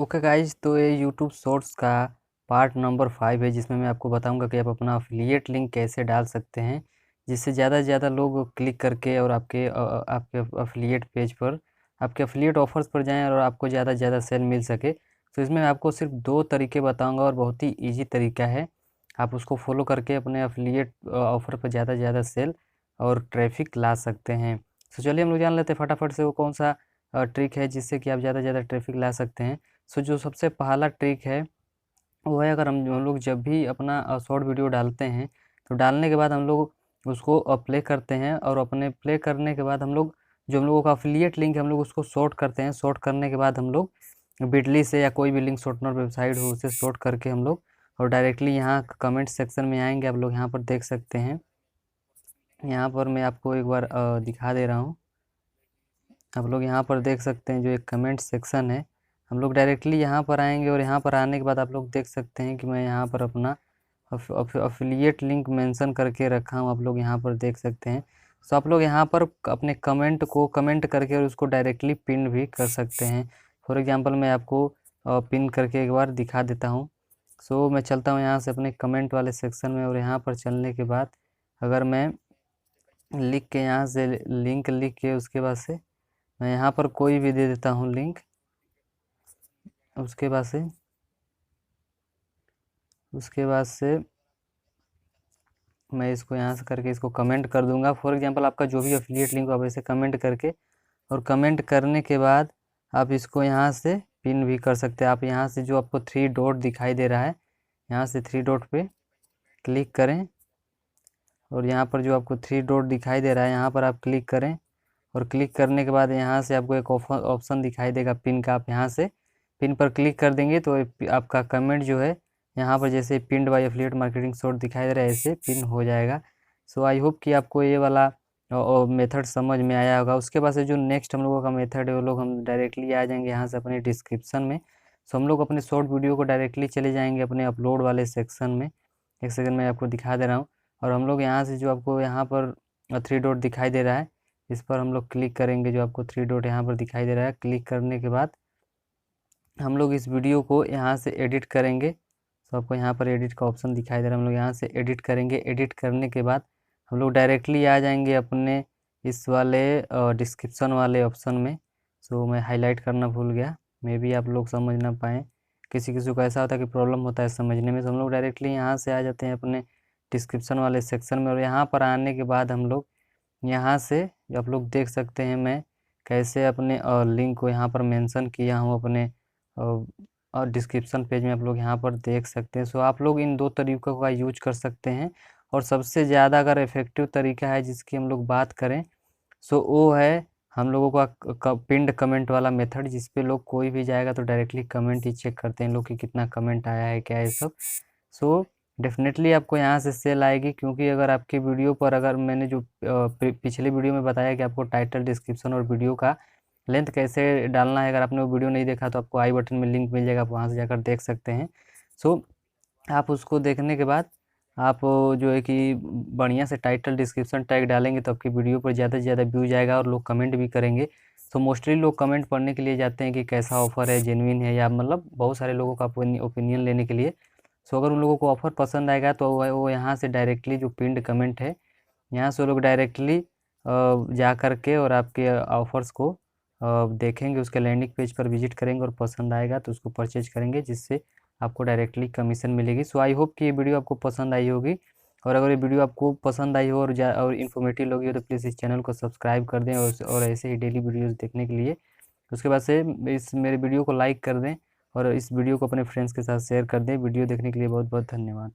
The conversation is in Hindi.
ओके गाइज, तो ये यूट्यूब शॉर्ट्स का पार्ट नंबर 5 है, जिसमें मैं आपको बताऊंगा कि आप अपना अफिलिएट लिंक कैसे डाल सकते हैं जिससे ज़्यादा से ज़्यादा लोग क्लिक करके और आपके अफिलिएट पेज पर, आपके अफिलिएट ऑफर्स पर जाएं और आपको ज़्यादा से ज़्यादा सेल मिल सके। तो इसमें मैं आपको सिर्फ 2 तरीके बताऊंगा और बहुत ही ईजी तरीका है। आप उसको फॉलो करके अपने अफिलिएट ऑफर पर ज़्यादा से ज़्यादा सेल और ट्रैफिक ला सकते हैं। तो चलिए हम लोग जान लेते हैं फटाफट से वो कौन सा ट्रिक है जिससे कि आप ज़्यादा से ज़्यादा ट्रैफिक ला सकते हैं। सो जो सबसे पहला ट्रिक है वो है, अगर हम लोग जब भी अपना शॉर्ट वीडियो डालते हैं तो डालने के बाद हम लोग उसको प्ले करते हैं और अपने प्ले करने के बाद हम लोग जो हम लोगों का अफिलिएट लिंक है हम लोग उसको शॉर्ट करते हैं। शॉर्ट करने के बाद हम लोग बिटली से या कोई भी लिंक शॉर्टनर वेबसाइट हो उसे शॉर्ट करके हम लोग और डायरेक्टली यहाँ कमेंट सेक्शन में आएंगे। आप लोग यहाँ पर देख सकते हैं, यहाँ पर मैं आपको एक बार दिखा दे रहा हूँ। आप लोग यहाँ पर देख सकते हैं जो एक कमेंट सेक्शन है, हम लोग डायरेक्टली यहाँ पर आएंगे और यहाँ पर आने के बाद आप लोग देख सकते हैं कि मैं यहाँ पर अपना अफिलिएट लिंक मेंशन करके रखा हूँ। आप लोग यहाँ पर देख सकते हैं। सो आप लोग यहाँ पर अपने कमेंट को कमेंट करके और उसको डायरेक्टली पिन भी कर सकते हैं। फॉर एग्जांपल मैं आपको पिन करके एक बार दिखा देता हूँ। सो मैं चलता हूँ यहाँ से अपने कमेंट वाले सेक्शन में और यहाँ पर चलने के बाद अगर मैं लिख के यहाँ से लिंक लिख के उसके बाद से मैं यहाँ पर कोई भी दे देता हूँ लिंक, उसके बाद से मैं इसको यहाँ से करके इसको कमेंट कर दूंगा। फॉर एग्जांपल आपका जो भी एफिलिएट लिंक हो आप ऐसे कमेंट करके और कमेंट करने के बाद आप इसको यहाँ से पिन भी कर सकते हैं। आप यहाँ से जो आपको 3 डॉट दिखाई दे रहा है, यहाँ से 3 डॉट पे क्लिक करें और यहाँ पर जो आपको 3 डॉट दिखाई दे रहा है यहाँ पर आप क्लिक करें और क्लिक करने के बाद यहाँ से आपको एक ऑप्शन दिखाई देगा पिन का। आप यहाँ से पिन पर क्लिक कर देंगे तो आपका कमेंट जो है यहाँ पर जैसे pinned by affiliate marketing short दिखाई दे रहा है ऐसे पिन हो जाएगा। सो आई होप कि आपको ये वाला मेथड समझ में आया होगा। उसके बाद से जो नेक्स्ट हम लोगों का मेथड है वो लोग हम डायरेक्टली आ जाएंगे यहाँ से अपने डिस्क्रिप्शन में। सो हम लोग अपने शॉर्ट वीडियो को डायरेक्टली चले जाएंगे अपने अपलोड वाले सेक्शन में। एक सेकंड में आपको दिखा दे रहा हूँ और हम लोग यहाँ से जो आपको यहाँ पर 3 डॉट दिखाई दे रहा है इस पर हम लोग क्लिक करेंगे। जो आपको 3 डॉट यहाँ पर दिखाई दे रहा है, क्लिक करने के बाद हम लोग इस वीडियो को यहाँ से एडिट करेंगे। तो आपको यहाँ पर एडिट का ऑप्शन दिखाई दे रहा है, हम लोग यहाँ से एडिट करेंगे। एडिट करने के बाद हम लोग डायरेक्टली आ जाएंगे अपने इस वाले डिस्क्रिप्शन वाले ऑप्शन में। सो मैं हाईलाइट करना भूल गया, मे बी आप लोग समझ ना पाएँ, किसी किसी को ऐसा होता है कि प्रॉब्लम होता है समझने में। तो हम लोग डायरेक्टली यहाँ से आ जाते हैं अपने डिस्क्रिप्शन वाले सेक्शन में और यहाँ पर आने के बाद हम लोग यहाँ से आप लोग देख सकते हैं मैं कैसे अपने लिंक को यहाँ पर मेंशन किया हूँ अपने और डिस्क्रिप्शन पेज में आप लोग यहाँ पर देख सकते हैं। सो आप लोग इन 2 तरीक़ों का यूज कर सकते हैं और सबसे ज़्यादा अगर इफ़ेक्टिव तरीका है जिसकी हम लोग बात करें सो वो है हम लोगों का पिंड कमेंट वाला मेथड, जिस पे लोग कोई भी जाएगा तो डायरेक्टली कमेंट ही चेक करते हैं लोग कि कितना कमेंट आया है क्या है सब। सो डेफिनेटली आपको यहाँ से सेल आएगी, क्योंकि अगर आपके वीडियो पर अगर मैंने जो पिछले वीडियो में बताया कि आपको टाइटल डिस्क्रिप्शन और वीडियो का लेंथ कैसे डालना है, अगर आपने वो वीडियो नहीं देखा तो आपको आई बटन में लिंक मिल जाएगा, आप वहाँ से जाकर देख सकते हैं। सो आप उसको देखने के बाद आप जो है कि बढ़िया से टाइटल डिस्क्रिप्शन टैग डालेंगे तो आपकी वीडियो पर ज़्यादा से ज़्यादा व्यू जाएगा और लोग कमेंट भी करेंगे। सो मोस्टली लोग कमेंट पढ़ने के लिए जाते हैं कि कैसा ऑफ़र है, जेन्युइन है, या मतलब बहुत सारे लोगों का ओपिनियन लेने के लिए। सो अगर उन लोगों को ऑफ़र पसंद आएगा तो वो यहाँ से डायरेक्टली जो पिंड कमेंट है यहाँ से वो लोग डायरेक्टली जा कर के और आपके ऑफ़र्स को देखेंगे, उसके लैंडिंग पेज पर विजिट करेंगे और पसंद आएगा तो उसको परचेज करेंगे, जिससे आपको डायरेक्टली कमीशन मिलेगी। सो आई होप कि ये वीडियो आपको पसंद आई होगी और अगर ये वीडियो आपको पसंद आई हो और इन्फॉर्मेटिव लगी हो तो प्लीज़ इस चैनल को सब्सक्राइब कर दें और ऐसे ही डेली वीडियोज़ देखने के लिए उसके बाद से इस मेरे वीडियो को लाइक कर दें और इस वीडियो को अपने फ्रेंड्स के साथ शेयर कर दें। वीडियो देखने के लिए बहुत बहुत धन्यवाद।